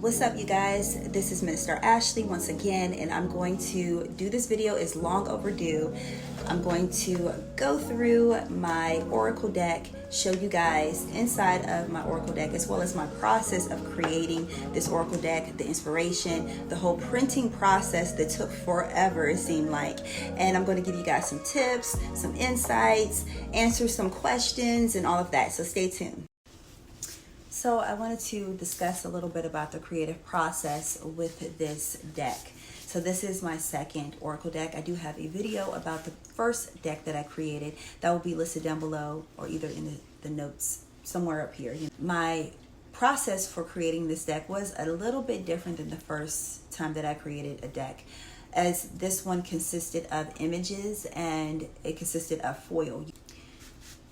What's up, you guys? This is Minister Ashley once again, and I'm going to do this video. It's long overdue. I'm going to go through my Oracle deck, show you guys inside of my Oracle deck, as well as my process of creating this Oracle deck, the inspiration, the whole printing process that took forever, it seemed like. And I'm going to give you guys some tips, some insights, answer some questions, and all of that. So stay tuned. So I wanted to discuss a little bit about the creative process with this deck. So this is my second Oracle deck. I do have a video about the first deck that I created that will be listed down below, or either in the notes somewhere up here. My process for creating this deck was a little bit different than the first time that I created a deck, as this one consisted of images and it consisted of foil.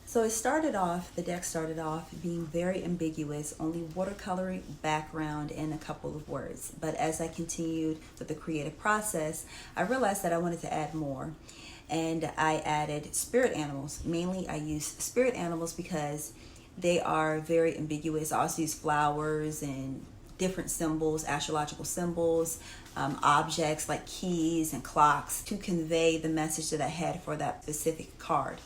So the deck started off being very ambiguous, only watercoloring background and a couple of words. But as I continued with the creative process, I realized that I wanted to add more. And I added spirit animals. Mainly I use spirit animals because they are very ambiguous. I also use flowers and different symbols, astrological symbols, objects like keys and clocks to convey the message that I had for that specific card.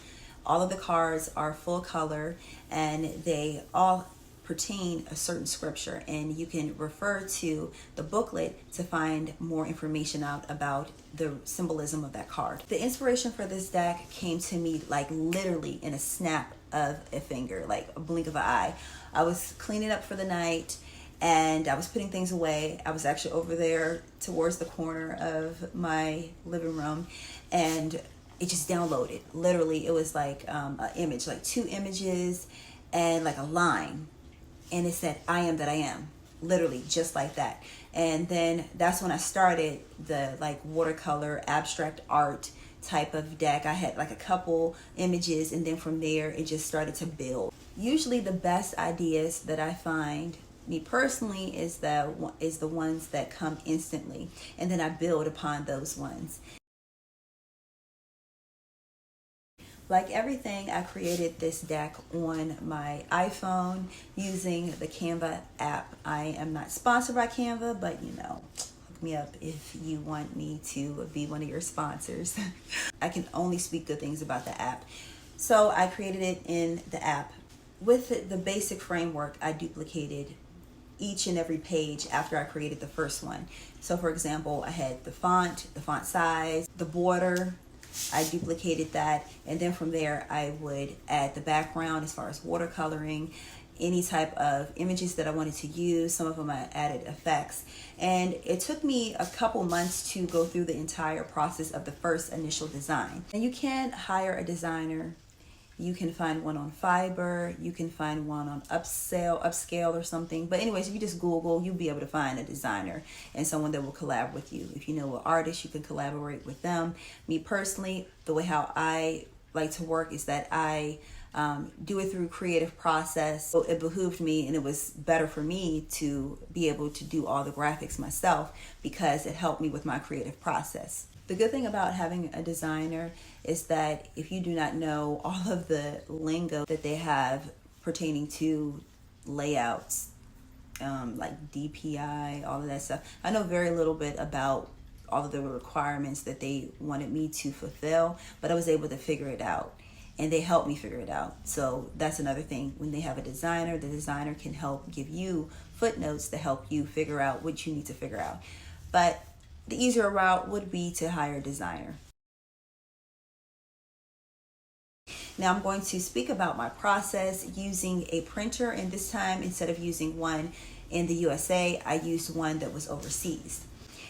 All of the cards are full color and they all pertain a certain scripture, and you can refer to the booklet to find more information out about the symbolism of that card. The inspiration for this deck came to me like literally in a snap of a finger, like a blink of an eye. I was cleaning up for the night and I was putting things away. I was actually over there towards the corner of my living room, and it just downloaded. Literally, it was like an image, like two images and like a line. And it said, "I am that I am." Literally, just like that. And then that's when I started the like watercolor abstract art type of deck. I had like a couple images, and then from there, it just started to build. Usually the best ideas that I find, me personally, is the ones that come instantly. And then I build upon those ones. Like everything, I created this deck on my iPhone using the Canva app. I am not sponsored by Canva, but you know, hook me up if you want me to be one of your sponsors. I can only speak good things about the app. So I created it in the app. With the basic framework, I duplicated each and every page after I created the first one. So for example, I had the font size, the border. I duplicated that, and then from there I would add the background as far as watercoloring, any type of images that I wanted to use. Some of them I added effects, and it took me a couple months to go through the entire process of the first initial design. And you can hire a designer. You can find one on Fiverr, you can find one on Upscale or something. But anyways, if you just Google, you'll be able to find a designer and someone that will collab with you. If you know an artist, you can collaborate with them. Me personally, the way how I like to work is that I do it through creative process. So it behooved me, and it was better for me to be able to do all the graphics myself because it helped me with my creative process. The good thing about having a designer is that if you do not know all of the lingo that they have pertaining to layouts, like DPI, all of that stuff. I know very little bit about all of the requirements that they wanted me to fulfill, but I was able to figure it out, and they helped me figure it out. So that's another thing. When they have a designer, the designer can help give you footnotes to help you figure out what you need to figure out. But the easier route would be to hire a designer. Now I'm going to speak about my process using a printer, and this time, instead of using one in the USA, I used one that was overseas.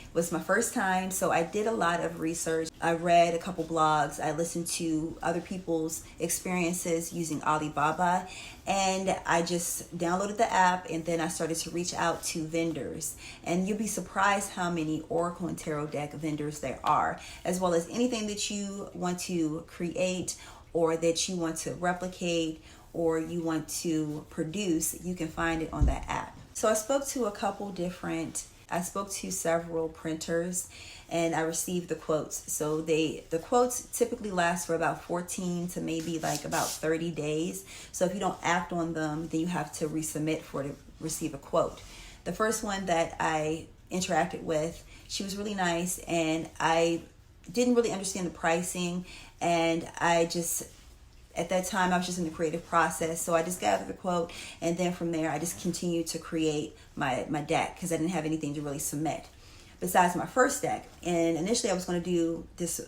It was my first time, so I did a lot of research. I read a couple blogs. I listened to other people's experiences using Alibaba, and I just downloaded the app, and then I started to reach out to vendors. And you'll be surprised how many Oracle and Tarot deck vendors there are, as well as anything that you want to create or that you want to replicate or you want to produce. You can find it on that app. So I spoke to several printers, and I received the quotes. So the quotes typically last for about 14 to maybe like about 30 days. So if you don't act on them, then you have to resubmit to receive a quote. The first one that I interacted with, she was really nice, and I didn't really understand the pricing, and I just, at that time, I was just in the creative process, so I just gathered the quote, and then from there, I just continued to create my deck because I didn't have anything to really submit besides my first deck. And initially, I was going to do this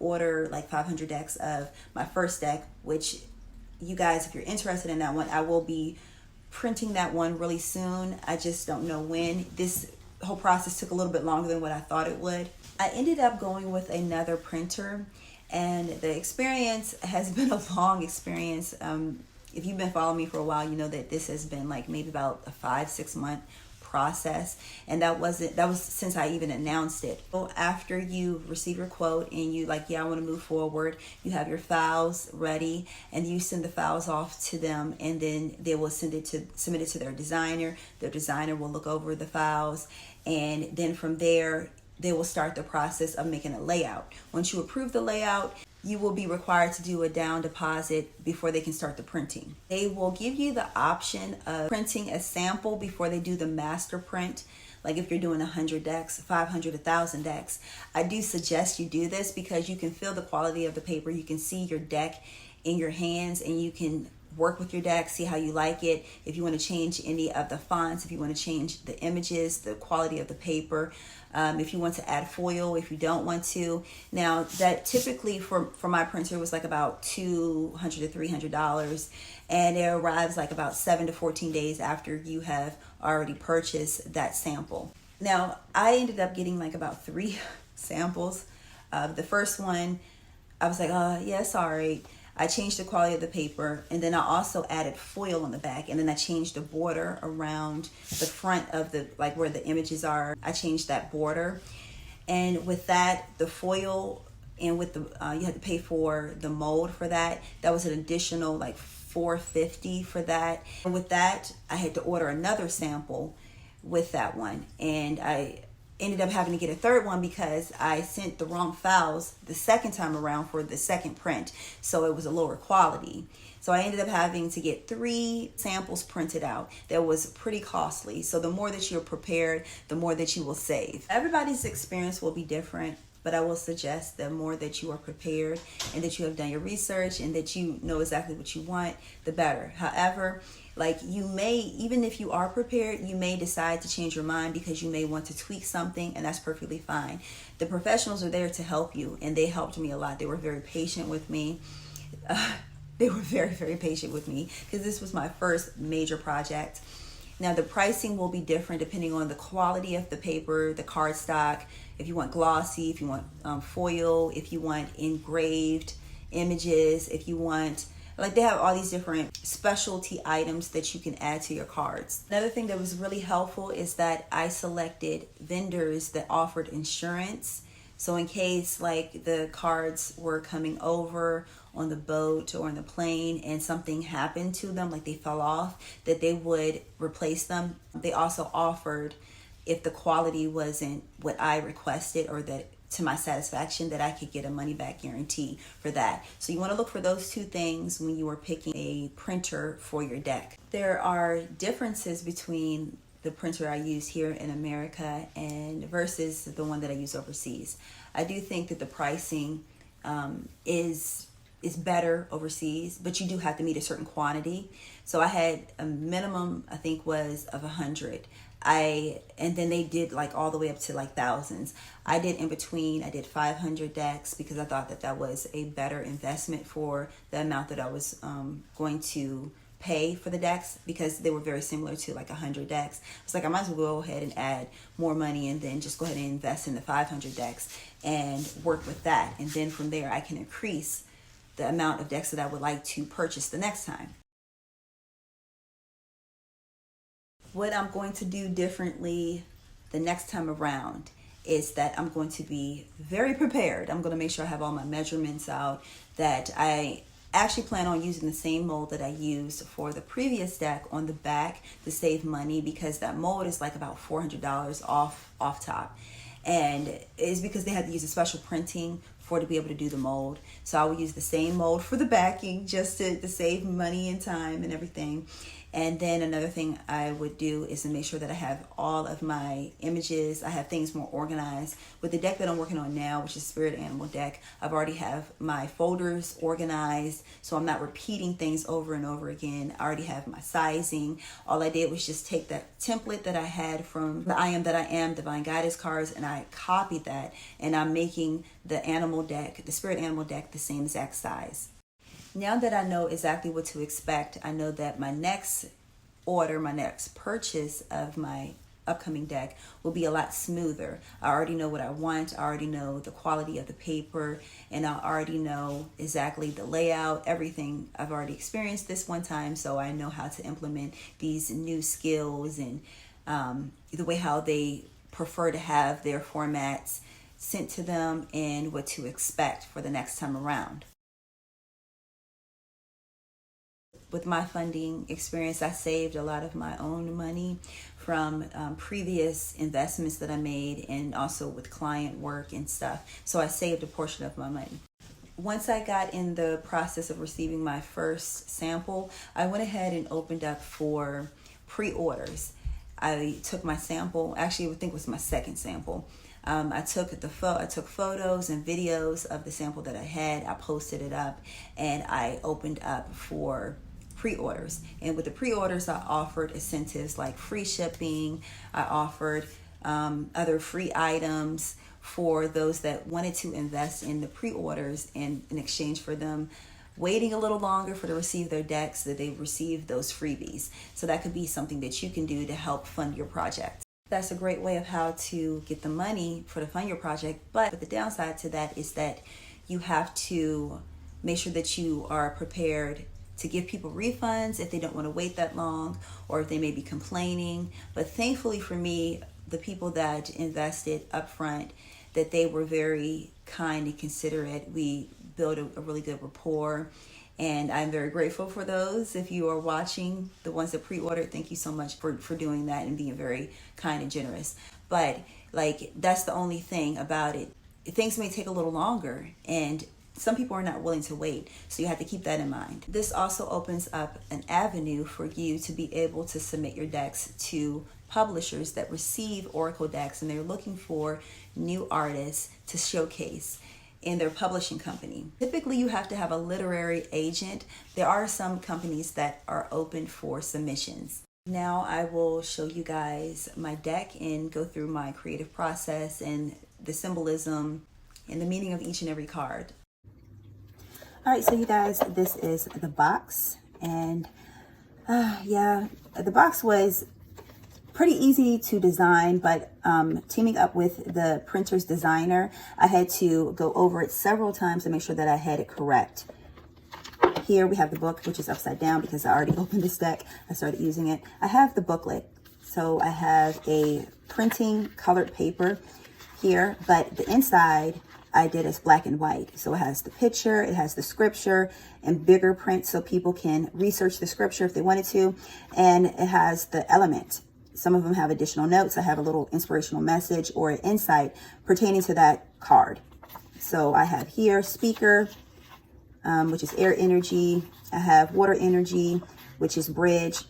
order like 500 decks of my first deck, which you guys, if you're interested in that one, I will be printing that one really soon. I just don't know when. This whole process took a little bit longer than what I thought it would. I ended up going with another printer, and the experience has been a long experience. If you've been following me for a while, you know that this has been like maybe about a 5-6 month process, and that was since I even announced it. So after you receive your quote and you like, yeah, I want to move forward, you have your files ready, and you send the files off to them, and then they will submit it to their designer. Their designer will look over the files, and then from there they will start the process of making a layout. Once you approve the layout, you will be required to do a down deposit before they can start the printing. They will give you the option of printing a sample before they do the master print. Like if you're doing 100 decks, 500, 1,000 decks. I do suggest you do this because you can feel the quality of the paper. You can see your deck in your hands, and you can work with your deck, see how you like it. If you want to change any of the fonts, if you want to change the images, the quality of the paper, if you want to add foil, if you don't want to. Now that typically for my printer was like about $200 to $300, and it arrives like about 7 to 14 days after you have already purchased that sample. Now I ended up getting like about 3 samples. The first one, I was like, oh yeah, sorry. I changed the quality of the paper, and then I also added foil on the back, and then I changed the border around the front of the, like where the images are. I changed that border, and with that, the foil, and with the you had to pay for the mold for that. That was an additional like $450 for that. And with that, I had to order another sample with that one, and I ended up having to get a third one because I sent the wrong files the second time around for the second print, so it was a lower quality. So I ended up having to get 3 samples printed out. That was pretty costly. So the more that you're prepared, the more that you will save. Everybody's experience will be different, but I will suggest the more that you are prepared and that you have done your research and that you know exactly what you want, the better. However, like you may, even if you are prepared, you may decide to change your mind because you may want to tweak something, and that's perfectly fine. The professionals are there to help you, and they helped me a lot. They were very patient with me. They were very, very patient with me because this was my first major project. Now the pricing will be different depending on the quality of the paper, the cardstock, if you want glossy, if you want foil, if you want engraved images, if you want, like they have all these different specialty items that you can add to your cards. Another thing that was really helpful is that I selected vendors that offered insurance. So in case like the cards were coming over on the boat or on the plane and something happened to them, like they fell off, that they would replace them. They also offered, if the quality wasn't what I requested or that to my satisfaction, that I could get a money back guarantee for that. So you want to look for those 2 things when you are picking a printer for your deck. There are differences between the printer I use here in America and versus the one that I use overseas. I do think that the pricing is better overseas, but you do have to meet a certain quantity. So I had a minimum, I think, was of 100. And then they did like all the way up to like thousands. I did in between. I did 500 decks because I thought that that was a better investment for the amount that I was going to pay for the decks, because they were very similar to like 100 decks. It's like I might as well go ahead and add more money and then just go ahead and invest in the 500 decks and work with that. And then from there, I can increase the amount of decks that I would like to purchase the next time. What I'm going to do differently the next time around is that I'm going to be very prepared. I'm going to make sure I have all my measurements out, that I actually plan on using the same mold that I used for the previous deck on the back to save money, because that mold is like about $400 off top. And it's because they had to use a special printing to be able to do the mold. So I will use the same mold for the backing just to save money and time and everything. And then another thing I would do is to make sure that I have all of my images. I have things more organized. With the deck that I'm working on now, which is Spirit Animal deck, I've already have my folders organized, so I'm not repeating things over and over again. I already have my sizing. All I did was just take that template that I had from the I Am That I Am Divine Guidance cards, and I copied that, and I'm making the animal deck, the Spirit Animal deck, the same exact size. Now that I know exactly what to expect, I know that my next order, my next purchase of my upcoming deck will be a lot smoother. I already know what I want. I already know the quality of the paper, and I already know exactly the layout, everything. I've already experienced this one time, so I know how to implement these new skills and the way how they prefer to have their formats sent to them and what to expect for the next time around. With my funding experience, I saved a lot of my own money from previous investments that I made, and also with client work and stuff. So I saved a portion of my money. Once I got in the process of receiving my first sample, I went ahead and opened up for pre-orders. I took my sample, actually I think it was my second sample. I took photos and videos of the sample that I had. I posted it up, and I opened up for pre-orders. And with the pre-orders, I offered incentives like free shipping. I offered other free items for those that wanted to invest in the pre-orders, and in exchange for them waiting a little longer to receive their decks, that they receive those freebies. So that could be something that you can do to help fund your project. That's a great way of how to get the money to fund your project. But the downside to that is that you have to make sure that you are prepared to give people refunds if they don't want to wait that long, or if they may be complaining. But thankfully for me, the people that invested upfront, that they were very kind and considerate. We built a really good rapport, and I'm very grateful for those. If you are watching, the ones that pre-ordered, thank you so much for doing that and being very kind and generous. But like, that's the only thing about it. Things may take a little longer, and some people are not willing to wait, so you have to keep that in mind. This also opens up an avenue for you to be able to submit your decks to publishers that receive Oracle decks, and they're looking for new artists to showcase in their publishing company. Typically, you have to have a literary agent. There are some companies that are open for submissions. Now I will show you guys my deck and go through my creative process and the symbolism and the meaning of each and every card. All right, so you guys, this is the box, and yeah, the box was pretty easy to design, but teaming up with the printer's designer, I had to go over it several times to make sure that I had it correct. Here we have the book, which is upside down because I already opened this deck. I started using it. I have the booklet, so I have a printing colored paper here, but the inside I did as black and white. So it has the picture, it has the scripture in bigger print so people can research the scripture if they wanted to, and it has the element. Some of them have additional notes. I have a little inspirational message or an insight pertaining to that card. So I have here speaker, which is air energy. I have water energy, which is bridge,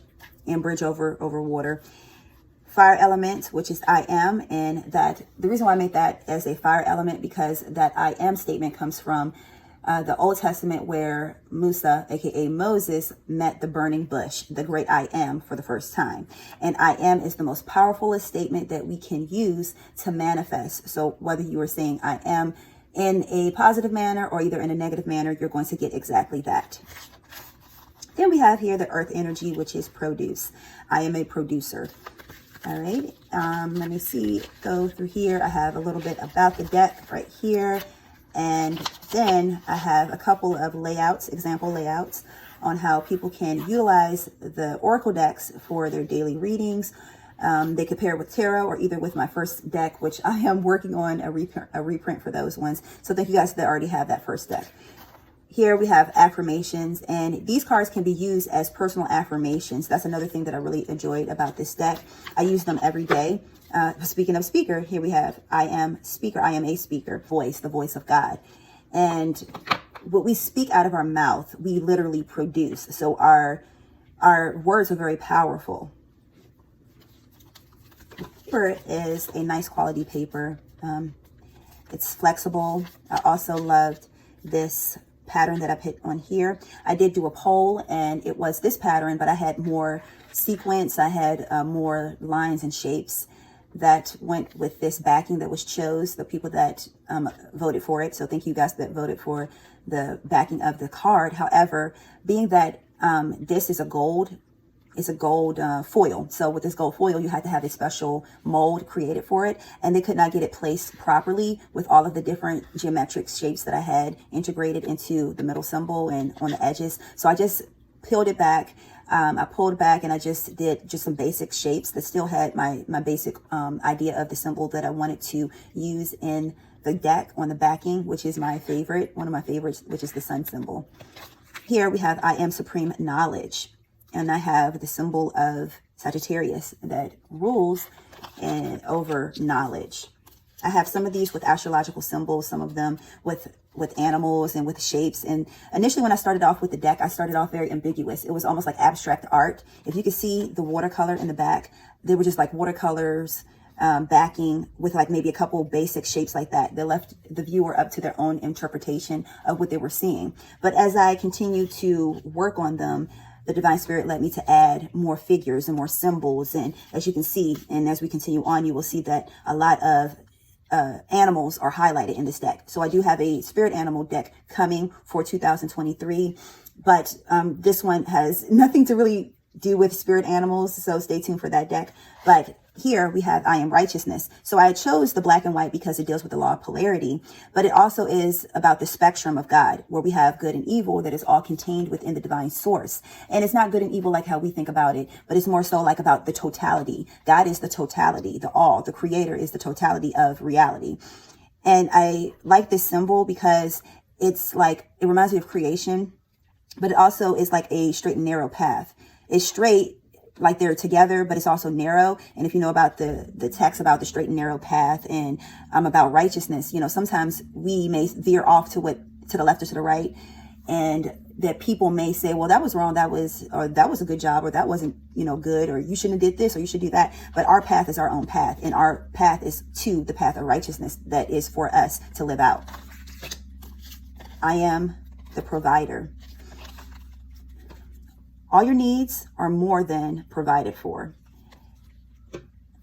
and bridge over water. Fire element, which is I am, and that the reason why I make that as a fire element, because that I am statement comes from the Old Testament, where Musa, aka Moses, met the burning bush, the great I am, for the first time. And I am is the most powerful statement that we can use to manifest. So whether you are saying I am in a positive manner or either in a negative manner, you're going to get exactly that. Then we have here the earth energy, which is produce. I am a producer. All right, let me see, go through here. I have a little bit about the deck right here. And then I have a couple of layouts, example layouts on how people can utilize the Oracle decks for their daily readings. They could pair with tarot or either with my first deck, which I am working on a reprint for those ones. So thank you guys that already have that first deck. Here we have affirmations, and these cards can be used as personal affirmations. That's another thing that I really enjoyed about this deck. I use them every day. Speaking of speaker, here we have I am speaker, I am a speaker, voice, the voice of God. And what we speak out of our mouth, we literally produce. So our our words are very powerful. Paper is a nice quality paper. It's flexible. I also loved this pattern that I put on here. I did do a poll and it was this pattern, but I had more sequence. I had more lines and shapes that went with this backing that was chose, the people that voted for it. So thank you guys that voted for the backing of the card. However, being that this is a gold, it's a gold foil. So with this gold foil, you had to have a special mold created for it. And they could not get it placed properly with all of the different geometric shapes that I had integrated into the middle symbol and on the edges. So I just peeled it back. I pulled back and I just did just some basic shapes that still had my basic idea of the symbol that I wanted to use in the deck on the backing, which is my favorite, one of my favorites, which is the sun symbol. Here we have I am supreme knowledge. And I have the symbol of Sagittarius that rules over knowledge. I have some of these with astrological symbols, some of them with animals and with shapes. And initially when I started off with the deck, I started off very ambiguous. It was almost like abstract art. If you could see the watercolor in the back, they were just like watercolors backing with like maybe a couple basic shapes like that. They left the viewer up to their own interpretation of what they were seeing. But as I continued to work on them, the divine spirit led me to add more figures and more symbols. And as you can see, and as we continue on, you will see that a lot of animals are highlighted in this deck. So I do have a spirit animal deck coming for 2023, but this one has nothing to really do with spirit animals. So stay tuned for that deck. But here we have I am righteousness. So I chose the black and white because it deals with the law of polarity, but it also is about the spectrum of God, where we have good and evil that is all contained within the divine source. And it's not good and evil like how we think about it, but it's more so like about the totality. God is the totality, the all. The creator is the totality of reality. And I like this symbol because it's like, it reminds me of creation, but it also is like a straight and narrow path. It's straight, like they're together, but it's also narrow. And if you know about the text about the straight and narrow path and about righteousness, you know, sometimes we may veer off to the left or to the right, and that people may say, well, that was wrong, that was a good job, or that wasn't, you know, good, or you shouldn't have did this, or you should do that. But our path is our own path, and our path is to the path of righteousness that is for us to live out. I am the provider. All your needs are more than provided for.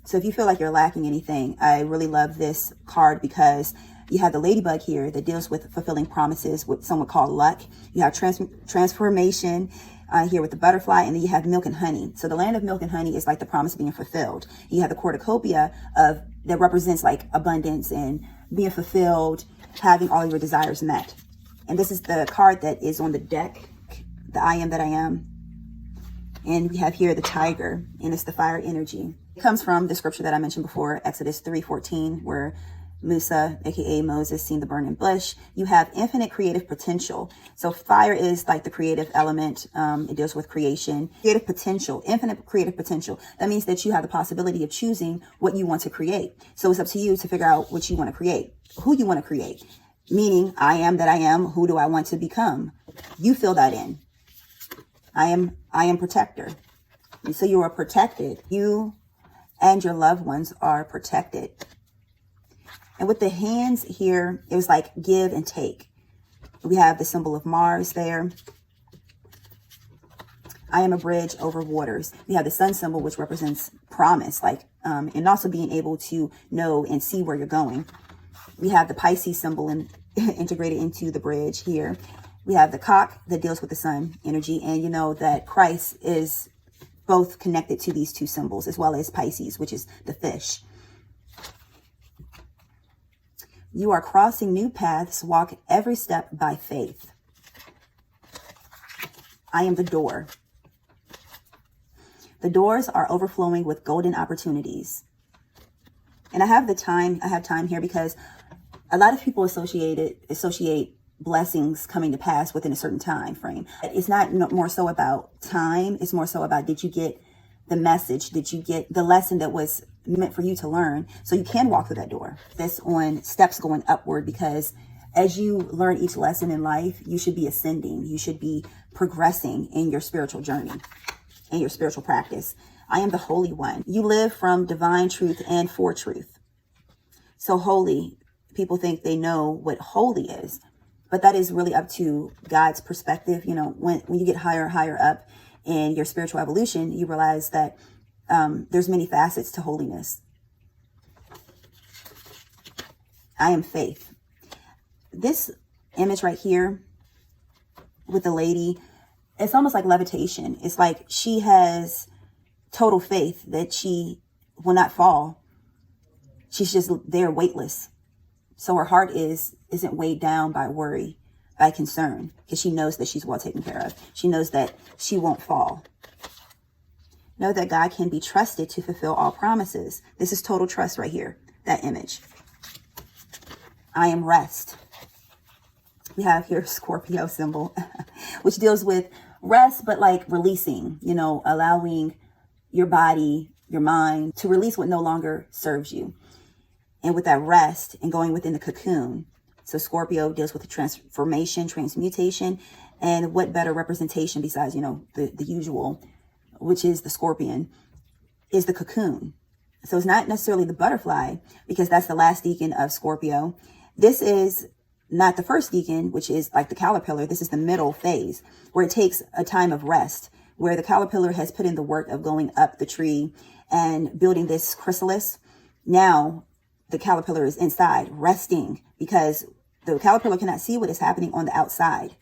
So if you feel like you're lacking anything, I really love this card because you have the ladybug here that deals with fulfilling promises, what some would call luck. You have transformation here with the butterfly, and then you have milk and honey. So the land of milk and honey is like the promise being fulfilled. You have the cornucopia that represents like abundance and being fulfilled, having all your desires met. And this is the card that is on the deck, the I am that I am. And we have here the tiger, and it's the fire energy. It comes from the scripture that I mentioned before, Exodus 3:14, where Musa, aka Moses, seen the burning bush. You have infinite creative potential. So fire is like the creative element. It deals with creation, creative potential, infinite creative potential. That means that you have the possibility of choosing what you want to create. So it's up to you to figure out what you want to create, who you want to create. Meaning, I am that I am. Who do I want to become? You fill that in. I am protector. And so you are protected. You and your loved ones are protected. And with the hands here, it was like give and take. We have the symbol of Mars there. I am a bridge over waters. We have the sun symbol, which represents promise, like, and also being able to know and see where you're going. We have the Pisces symbol integrated into the bridge here. We have the cock that deals with the sun energy. And you know that Christ is both connected to these two symbols, as well as Pisces, which is the fish. You are crossing new paths. Walk every step by faith. I am the door. The doors are overflowing with golden opportunities. And I have time here because a lot of people associate blessings coming to pass within a certain time frame. It's not more so about time. It's more so about, did you get the message? Did you get the lesson that was meant for you to learn? So you can walk through that door. This on steps going upward, because as you learn each lesson in life, you should be ascending. You should be progressing in your spiritual journey. in your spiritual practice. I am the Holy One. You live from divine truth and for truth. So holy, people think they know what holy is, but that is really up to God's perspective. You know, when you get higher and higher up in your spiritual evolution, you realize that there's many facets to holiness. I am faith. This image right here with the lady, it's almost like levitation. It's like she has total faith that she will not fall. She's just there weightless. So her heart isn't weighed down by worry, by concern, because she knows that she's well taken care of. She knows that she won't fall. Know that God can be trusted to fulfill all promises. This is total trust right here, that image. I am rest. We have here Scorpio symbol, which deals with rest, but like releasing, you know, allowing your body, your mind to release what no longer serves you. And with that rest and going within the cocoon. So Scorpio deals with the transformation, transmutation, and what better representation besides, you know, the usual, which is the scorpion, is the cocoon. So it's not necessarily the butterfly, because that's the last decan of Scorpio. This is not the first decan, which is like the caterpillar. This is the middle phase where it takes a time of rest, where the caterpillar has put in the work of going up the tree and building this chrysalis. Now the caterpillar is inside resting, because the caterpillar cannot see what is happening on the outside,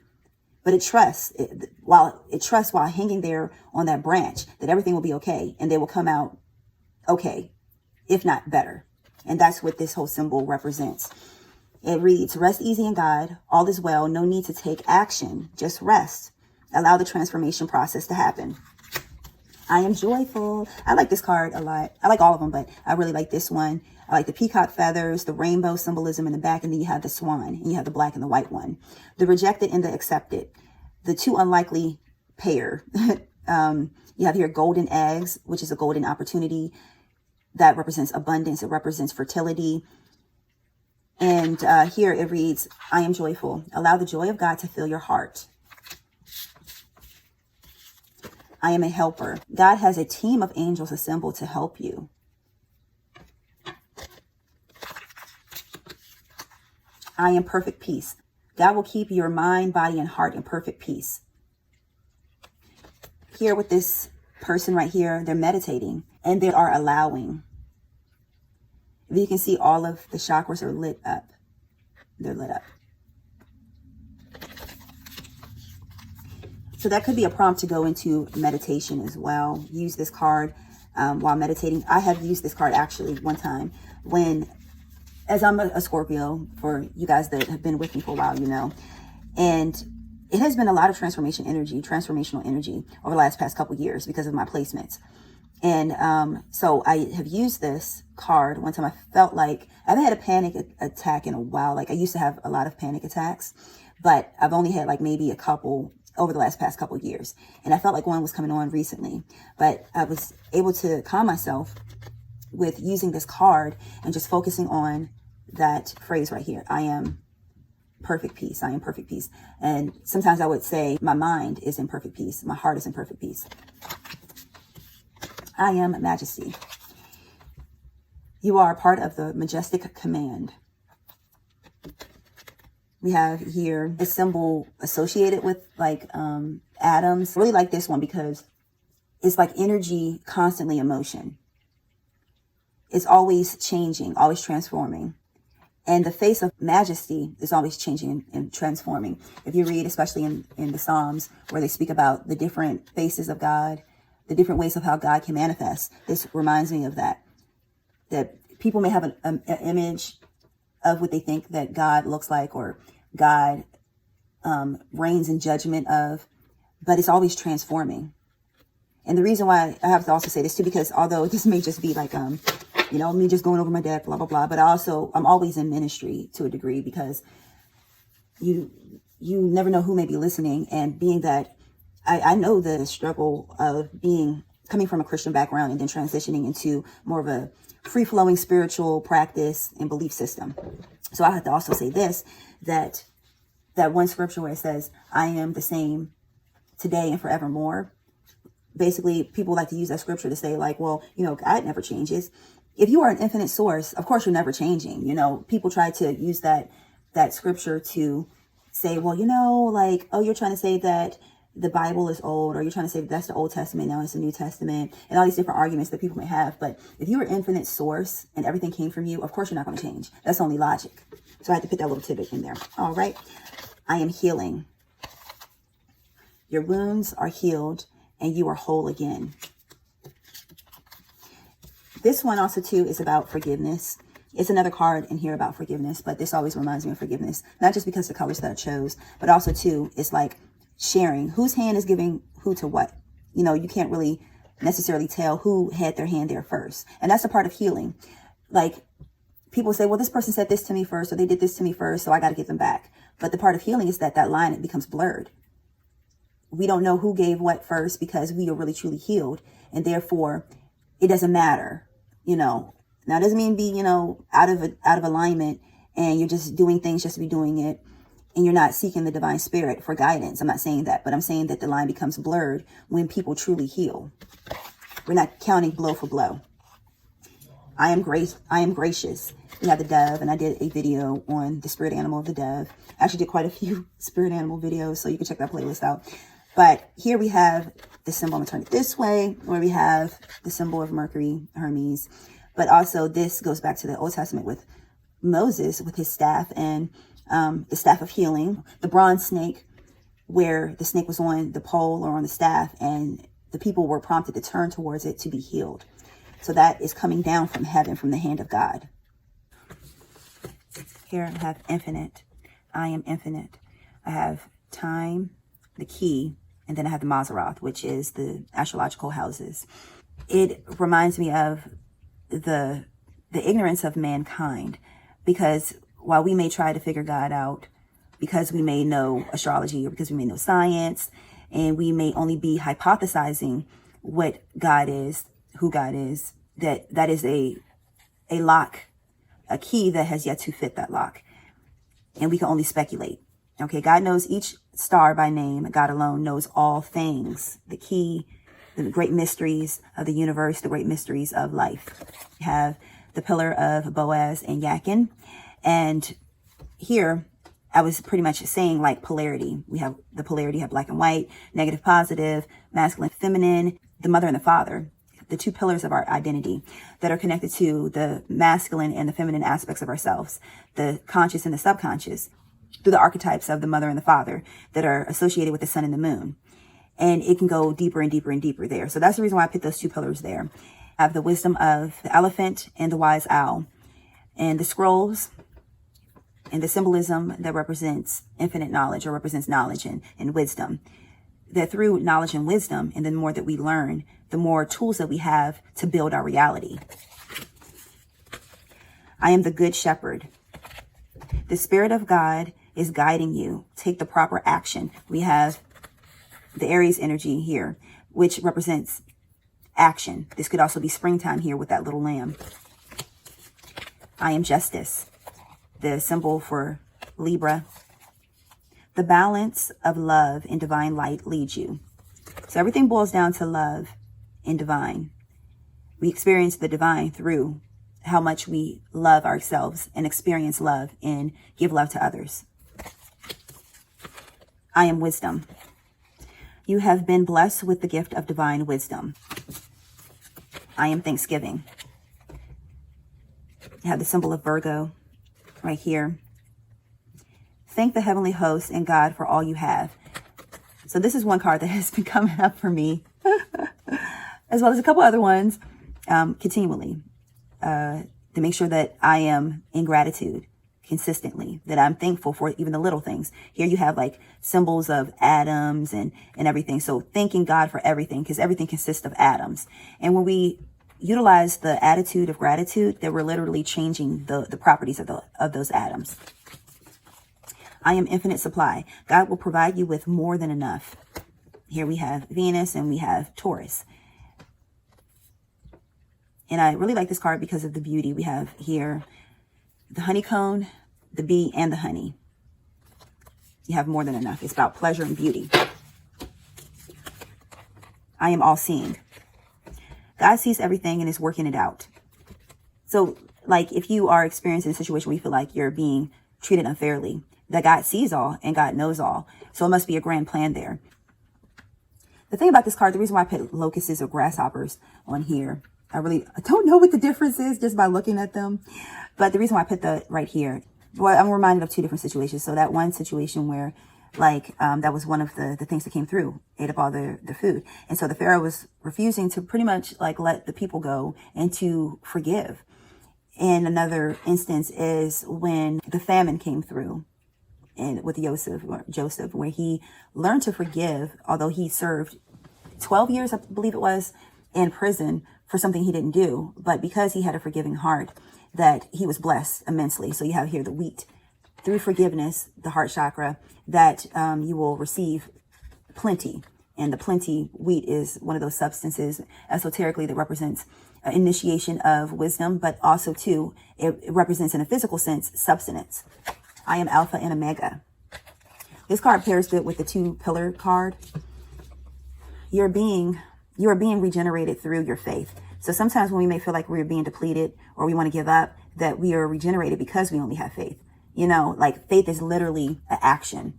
but it trusts while hanging there on that branch that everything will be okay, and they will come out okay, if not better. And that's what this whole symbol represents. It reads, rest easy in God, all is well, no need to take action, just rest. Allow the transformation process to happen. I am joyful. I like this card a lot. I like all of them, but I really like this one. I like the peacock feathers, the rainbow symbolism in the back, and then you have the swan, and you have the black and the white one. The rejected and the accepted. The two unlikely pair. You have here golden eggs, which is a golden opportunity that represents abundance. It represents fertility. And here it reads, I am joyful. Allow the joy of God to fill your heart. I am a helper. God has a team of angels assembled to help you. I am perfect peace. God will keep your mind, body, and heart in perfect peace. Here with this person right here, they're meditating and they are allowing. If you can see, all of the chakras are lit up. They're lit up. So that could be a prompt to go into meditation as well. Use this card while meditating. I have used this card actually one time as I'm a Scorpio, for you guys that have been with me for a while, you know, and it has been a lot of transformational energy over the past couple years because of my placements. And so I have used this card. One time I felt like I haven't had a panic attack in a while. Like I used to have a lot of panic attacks, but I've only had like maybe a couple over the past couple of years. And I felt like one was coming on recently, but I was able to calm myself with using this card and just focusing on that phrase right here. I am perfect peace. I am perfect peace. And sometimes I would say my mind is in perfect peace. My heart is in perfect peace. I am majesty. You are a part of the majestic command. We have here a symbol associated with like atoms. I really like this one because it's like energy constantly in motion. It's always changing, always transforming. And the face of majesty is always changing and transforming. If you read, especially in the Psalms, where they speak about the different faces of God, the different ways of how God can manifest, this reminds me of that. That people may have an image of what they think that God looks like, or God reigns in judgment of, but it's always transforming. And the reason why I have to also say this too, because although this may just be like, you know, me just going over my deck, blah, blah, blah. But I'm always in ministry to a degree, because you never know who may be listening. And being that I know the struggle of coming from a Christian background and then transitioning into more of a free-flowing spiritual practice and belief system. So I have to also say this, that one scripture where it says, I am the same today and forevermore. basically people like to use that scripture to say like, well, you know, God never changes. If you are an infinite source, of course you're never changing. You know, people try to use that scripture to say, well, you know, like, oh, you're trying to say that the Bible is old, or you're trying to say that that's the Old Testament, now it's the New Testament, and all these different arguments that people may have. But if you're an infinite source and everything came from you, of course you're not going to change. That's only logic. So I had to put that little tidbit in there. All right. I am healing. Your wounds are healed and you are whole again. This one also too is about forgiveness. It's another card in here about forgiveness, but this always reminds me of forgiveness. Not just because of the colors that I chose, but also too, it's like sharing whose hand is giving who to what. You know, you can't really necessarily tell who had their hand there first. And that's a part of healing. Like people say, well, this person said this to me first, or they did this to me first, so I got to give them back. But the part of healing is that line, it becomes blurred. We don't know who gave what first because we are really truly healed. And therefore it doesn't matter, you know. Now, it doesn't mean be, you know, out of alignment and you're just doing things just to be doing it and you're not seeking the divine spirit for guidance. I'm not saying that, but I'm saying that the line becomes blurred when people truly heal. We're not counting blow for blow. I am gracious. We have the dove, and I did a video on the spirit animal of the dove. I actually did quite a few spirit animal videos, so you can check that playlist out. But here we have the symbol. I'm going to turn it this way, where we have the symbol of Mercury, Hermes. But also this goes back to the Old Testament with Moses, with his staff and the staff of healing, the bronze snake, where the snake was on the pole or on the staff, and the people were prompted to turn towards it to be healed. So that is coming down from heaven, from the hand of God. Here I have infinite. I am infinite. I have time, the key, and then I have the 𝑫𝒊𝒅𝒂𝒕, which is the astrological houses. It reminds me of the ignorance of mankind, because while we may try to figure God out, because we may know astrology or because we may know science, and we may only be hypothesizing what God is, who God is, that is a lock, a key that has yet to fit that lock. And we can only speculate. Okay, God knows each star by name. God alone knows all things. The key, the great mysteries of the universe, the great mysteries of life. We have the pillar of Boaz and Jachin. And here, I was pretty much saying like polarity. We have the polarity, have black and white, negative, positive, masculine, feminine, the mother and the father, the two pillars of our identity that are connected to the masculine and the feminine aspects of ourselves, the conscious and the subconscious, through the archetypes of the mother and the father that are associated with the sun and the moon. And it can go deeper and deeper and deeper there. So that's the reason why I put those two pillars there. I have the wisdom of the elephant and the wise owl, and the scrolls and the symbolism that represents infinite knowledge, or represents knowledge and wisdom. That through knowledge and wisdom, and the more that we learn, the more tools that we have to build our reality. I am the good shepherd. The Spirit of God is guiding you. Take the proper action. We have the Aries energy here, which represents action. This could also be springtime here with that little lamb. I am justice, the symbol for Libra. The balance of love and divine light leads you. So everything boils down to love and divine. We experience the divine through how much we love ourselves and experience love and give love to others. I am wisdom. You have been blessed with the gift of divine wisdom. I am thanksgiving. You have the symbol of Virgo right here. Thank the heavenly host and God for all you have. So this is one card that has been coming up for me, as well as a couple other ones, continually, to make sure that I am in gratitude consistently, that I'm thankful for even the little things. Here you have like symbols of atoms and everything. So thanking God for everything, because everything consists of atoms. And when we utilize the attitude of gratitude, that we're literally changing the properties of those atoms. I am infinite supply. God will provide you with more than enough. Here we have Venus and we have Taurus. And I really like this card because of the beauty. We have here the honeycomb, the bee, and the honey. You have more than enough. It's about pleasure and beauty. I am all-seeing. God sees everything and is working it out. So, like, if you are experiencing a situation where you feel like you're being treated unfairly, that God sees all and God knows all. So it must be a grand plan there. The thing about this card, the reason why I put locusts or grasshoppers on here, I don't know what the difference is just by looking at them. But the reason why I put that right here, well, I'm reminded of two different situations. So that one situation where, like, that was one of the things that came through, ate up all the food. And so the Pharaoh was refusing to pretty much, like, let the people go and to forgive. And another instance is when the famine came through and with Joseph, where he learned to forgive, although he served 12 years, I believe it was, in prison for something he didn't do. But because he had a forgiving heart, that he was blessed immensely. So you have here the wheat. Through forgiveness, the heart chakra, that you will receive plenty. And the plenty wheat is one of those substances esoterically that represents initiation of wisdom, but also, too, it represents in a physical sense substance. I am Alpha and Omega. This card pairs good with the 2-pillar card. You are being regenerated through your faith. So sometimes when we may feel like we're being depleted or we want to give up, that we are regenerated because we only have faith. You know, like, faith is literally an action.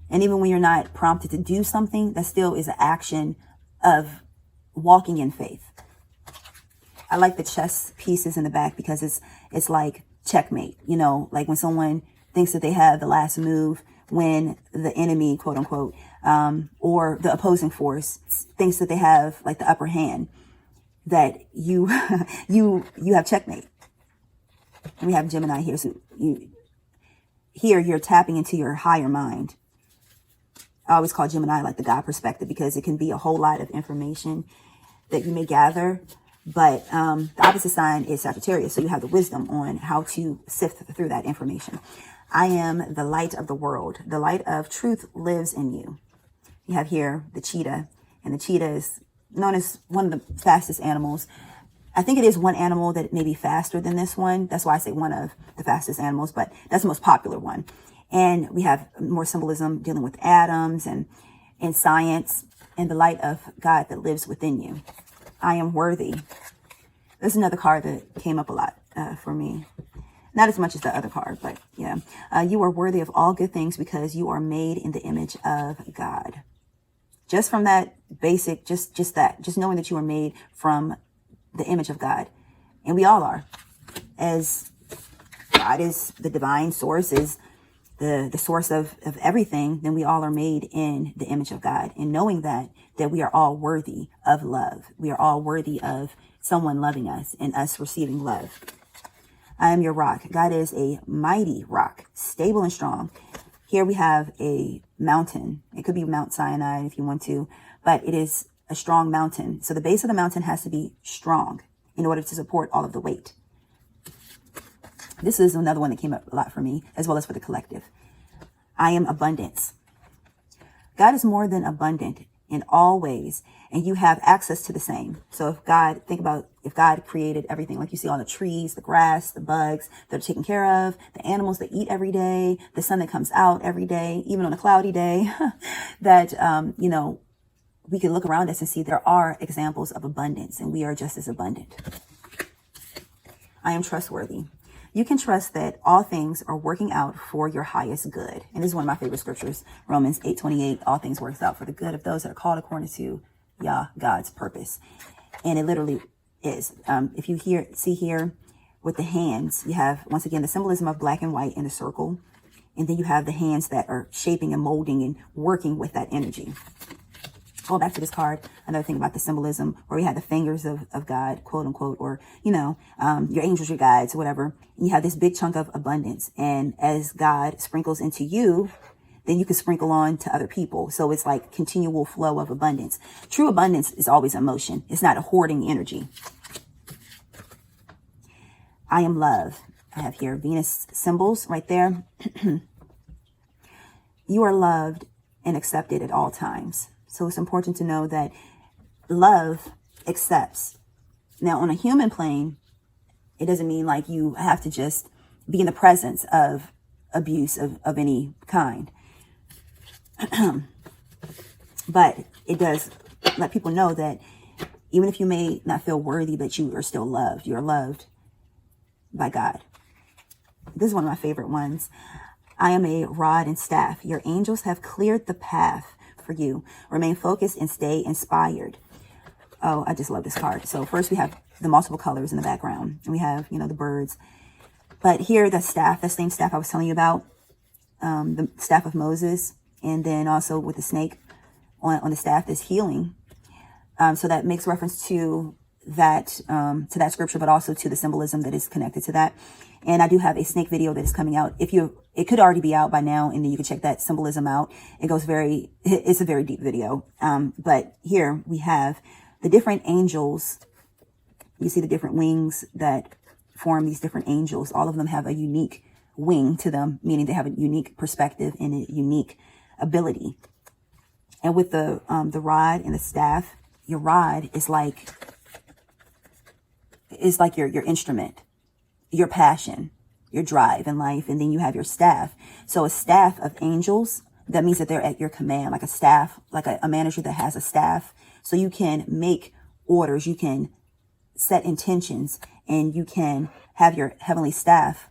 And even when you're not prompted to do something, that still is an action of walking in faith. I like the chess pieces in the back because it's like checkmate. You know, like when someone thinks that they have the last move, when the enemy, quote unquote, or the opposing force thinks that they have like the upper hand, that you have checkmate. And we have Gemini here. So you're tapping into your higher mind. I always call Gemini like the God perspective because it can be a whole lot of information that you may gather. But the opposite sign is Sagittarius. So you have the wisdom on how to sift through that information. I am the light of the world. The light of truth lives in you. You have here the cheetah. And the cheetah is known as one of the fastest animals. I think it is one animal that may be faster than this one. That's why I say one of the fastest animals, but that's the most popular one. And we have more symbolism dealing with atoms and science and the light of God that lives within you. I am worthy. There's another card that came up a lot for me. Not as much as the other card, but yeah. You are worthy of all good things because you are made in the image of God. Just from that basic, just knowing that you are made from the image of God. And we all are. As God is the divine source, is the source of everything, then we all are made in the image of God. And knowing that we are all worthy of love. We are all worthy of someone loving us and us receiving love. I am your rock. God is a mighty rock, stable and strong. Here we have a mountain. It could be Mount Sinai if you want to, but it is a strong mountain. So the base of the mountain has to be strong in order to support all of the weight. This is another one that came up a lot for me, as well as for the collective. I am abundance. God is more than abundant in all ways, and you have access to the same. So if God created everything, like you see all the trees, the grass, the bugs that are taken care of, the animals that eat every day, the sun that comes out every day, even on a cloudy day, that, we can look around us and see there are examples of abundance, and we are just as abundant. I am trustworthy. You can trust that all things are working out for your highest good. And this is one of my favorite scriptures, Romans 8:28. All things works out for the good of those that are called according to God's purpose. And it literally is. If you see here with the hands, you have, once again, the symbolism of black and white in a circle. And then you have the hands that are shaping and molding and working with that energy. Go back to this card. Another thing about the symbolism, where we have the fingers of God, quote unquote, or, your angels, your guides, whatever. And you have this big chunk of abundance. And as God sprinkles into you, then you can sprinkle on to other people. So it's like continual flow of abundance. True abundance is always in motion. It's not a hoarding energy. I am love. I have here Venus symbols right there. You are loved and accepted at all times. So it's important to know that love accepts. Now, on a human plane, it doesn't mean like you have to just be in the presence of abuse of any kind. But it does let people know that even if you may not feel worthy, that you are still loved. You're loved by God. This is one of my favorite ones. I am a rod and staff. Your angels have cleared the path for you. Remain focused and stay inspired. Oh, I just love this card. So first we have the multiple colors in the background. And we have, you know, the birds. But here, the staff, that same staff I was telling you about, the staff of Moses. And then also with the snake on the staff is healing. So that makes reference to that scripture, but also to the symbolism that is connected to that. And I do have a snake video that is coming out. It could already be out by now, and then you can check that symbolism out. It's a very deep video. But here we have the different angels. You see the different wings that form these different angels. All of them have a unique wing to them, meaning they have a unique perspective and a unique ability. And with the rod and the staff, your rod is like your instrument, your passion, your drive in life. And then you have your staff. So a staff of angels, that means that they're at your command, like a staff, like a manager that has a staff. So you can make orders, you can set intentions, and you can have your heavenly staff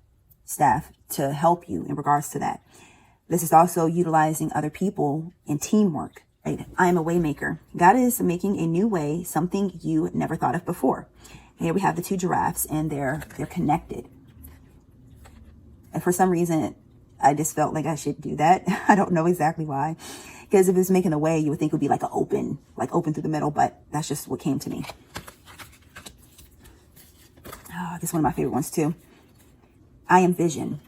to help you in regards to that. This is also utilizing other people in teamwork. Right? I am a way maker. God is making a new way, something you never thought of before. Here we have the two giraffes, and they're connected. And for some reason, I just felt like I should do that. I don't know exactly why. Because if it's making a way, you would think it would be like open through the middle, but that's just what came to me. Oh, this is one of my favorite ones too. I am vision.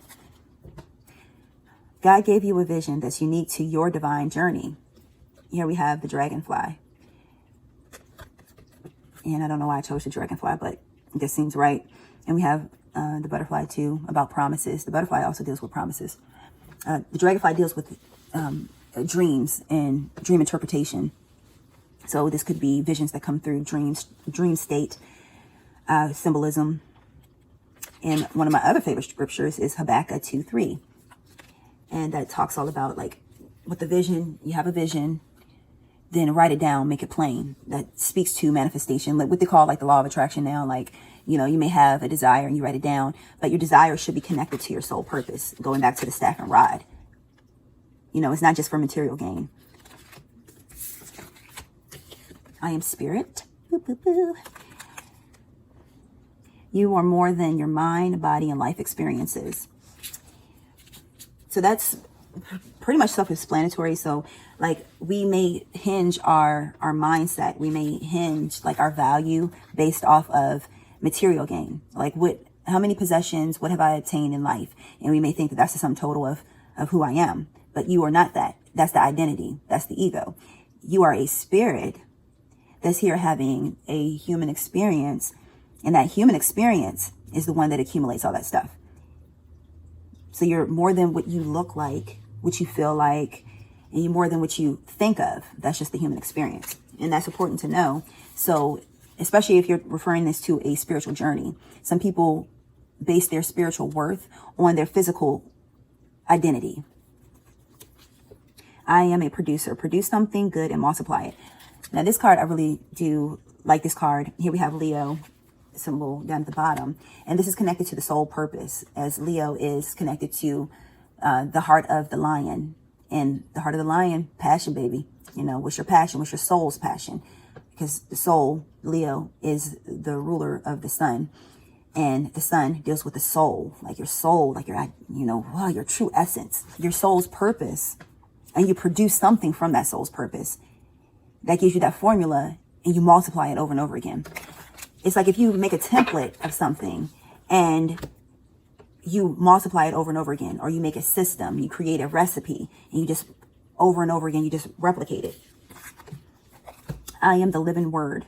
God gave you a vision that's unique to your divine journey. Here we have the dragonfly. And I don't know why I chose the dragonfly, but it just seems right. And we have the butterfly too, about promises. The butterfly also deals with promises. The dragonfly deals with dreams and dream interpretation. So this could be visions that come through dreams, dream state, symbolism. And one of my other favorite scriptures is Habakkuk 2:3. And that talks all about, like, with the vision, you have a vision, then write it down, make it plain. That speaks to manifestation, like what they call like the law of attraction now. Like, you know, you may have a desire and you write it down, but your desire should be connected to your soul purpose. Going back to the staff and rod. You know, it's not just for material gain. I am spirit. Boo, boo, boo. You are more than your mind, body, and life experiences. So that's pretty much self-explanatory. So like we may hinge our mindset, we may hinge like our value based off of material gain. Like how many possessions, what have I obtained in life? And we may think that that's the sum total of who I am, but you are not that. That's the identity. That's the ego. You are a spirit that's here having a human experience. And that human experience is the one that accumulates all that stuff. So you're more than what you look like, what you feel like, and you're more than what you think of. That's just the human experience. And that's important to know. So especially if you're referring this to a spiritual journey, some people base their spiritual worth on their physical identity. I am a producer. Produce something good and multiply it. Now this card, I really do like this card. Here we have Leo symbol down at the bottom, and this is connected to the soul purpose, as Leo is connected to the heart of the lion. And the heart of the lion, passion, baby. You know, what's your passion? What's your soul's passion? Because the soul, Leo, is the ruler of the sun, and the sun deals with the soul, like your soul, like your, you know, your true essence, your soul's purpose. And you produce something from that soul's purpose that gives you that formula, and you multiply it over and over again. It's like if you make a template of something and you multiply it over and over again, or you make a system, you create a recipe, and you just over and over again, you just replicate it. I am the living word.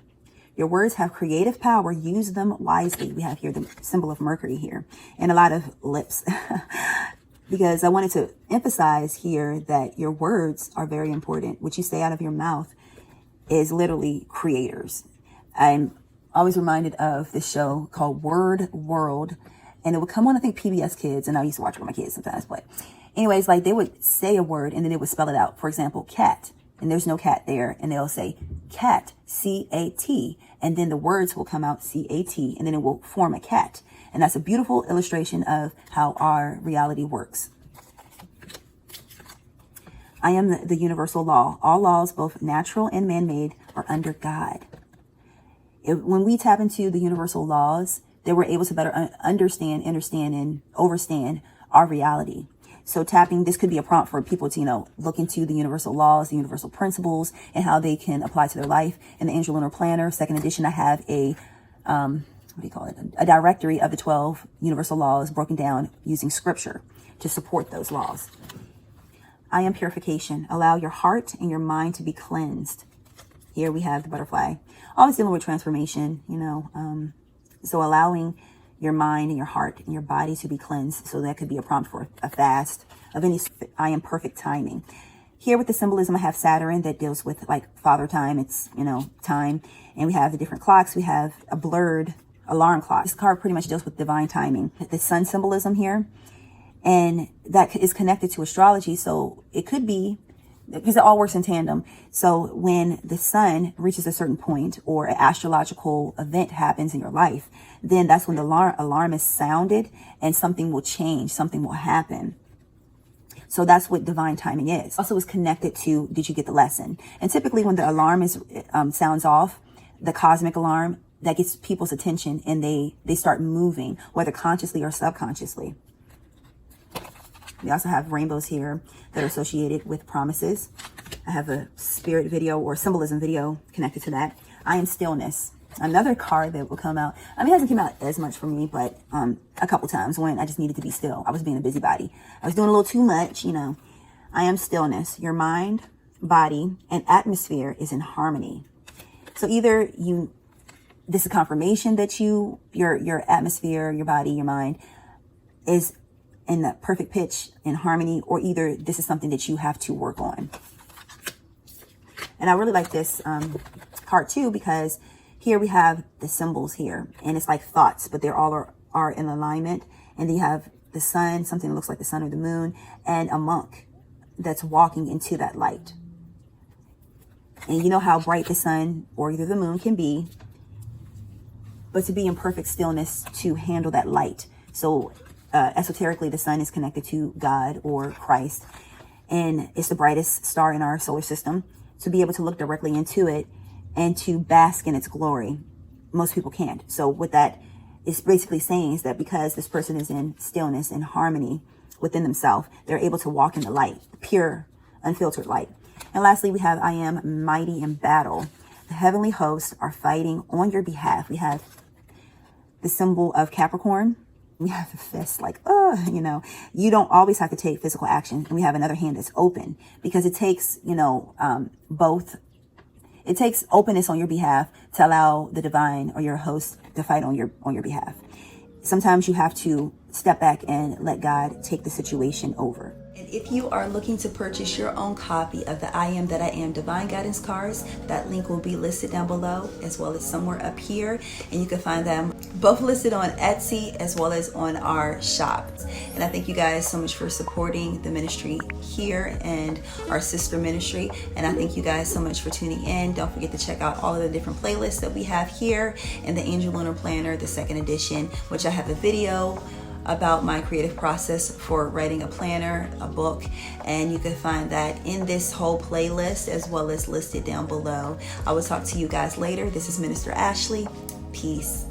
Your words have creative power. Use them wisely. We have here the symbol of Mercury here, and a lot of lips. Because I wanted to emphasize here that your words are very important. What you say out of your mouth is literally creators. I'm always reminded of this show called Word World, and it would come on, I think, PBS Kids, and I used to watch it with my kids sometimes, but anyways, like they would say a word and then they would spell it out. For example, cat. and there's no cat there, and they'll say cat, C-A-T, and then the words will come out C-A-T, and then it will form a cat. And that's a beautiful illustration of how our reality works. I am the universal law. All laws, both natural and man-made, are under God. When we tap into the universal laws, then we're able to better understand, and overstand our reality. So this could be a prompt for people to, look into the universal laws, the universal principles, and how they can apply to their life. In the Angel Lunar Planner, 2nd edition, I have a directory of the 12 universal laws broken down using scripture to support those laws. I am purification. Allow your heart and your mind to be cleansed. Here we have the butterfly. Always dealing with transformation, so allowing your mind and your heart and your body to be cleansed. So that could be a prompt for a fast of any. I am perfect timing. Here with the symbolism, I have Saturn that deals with like father time. It's, time. And we have the different clocks. We have a blurred alarm clock. This card pretty much deals with divine timing. The sun symbolism here. And that is connected to astrology. So it could be, because it all works in tandem. So when the sun reaches a certain point or an astrological event happens in your life, then that's when the alarm is sounded and something will change, something will happen. So that's what divine timing is. Also is connected to, did you get the lesson? And typically when the alarm sounds off, the cosmic alarm, that gets people's attention and they start moving, whether consciously or subconsciously. We also have rainbows here that are associated with promises. I have a spirit video or symbolism video connected to that. I am stillness. Another card that will come out. It hasn't come out as much for me, but a couple times when I just needed to be still. I was being a busybody. I was doing a little too much, I am stillness. Your mind, body, and atmosphere is in harmony. So either this is confirmation that your atmosphere, your body, your mind is in the perfect pitch, in harmony, or either this is something that you have to work on. And I really like this card too, because here we have the symbols here, and it's like thoughts, but they're all are in alignment. And then you have the sun, something that looks like the sun or the moon, and a monk that's walking into that light. And you know how bright the sun or either the moon can be, but to be in perfect stillness to handle that light. So esoterically, the sun is connected to God or Christ, and it's the brightest star in our solar system. To be able to look directly into it and to bask in its glory, most people can't. So what that is basically saying is that because this person is in stillness and harmony within themselves, they're able to walk in the light, pure, unfiltered light. And lastly, we have I am mighty in battle. The heavenly hosts are fighting on your behalf. We have the symbol of Capricorn. We have the fist, like, you don't always have to take physical action. And we have another hand that's open, because it takes, both. It takes openness on your behalf to allow the divine or your host to fight on your behalf. Sometimes you have to step back and let God take the situation over. And if you are looking to purchase your own copy of the I Am That I Am Divine Guidance cards, that link will be listed down below, as well as somewhere up here. And you can find them both listed on Etsy as well as on our shop. And I thank you guys so much for supporting the ministry here and our sister ministry. And I thank you guys so much for tuning in. Don't forget to check out all of the different playlists that we have here in the Angel Lunar Planner, the 2nd edition, which I have a video about my creative process for writing a planner, a book, and you can find that in this whole playlist as well as listed down below. I will talk to you guys later. This is Minister Ashley. Peace.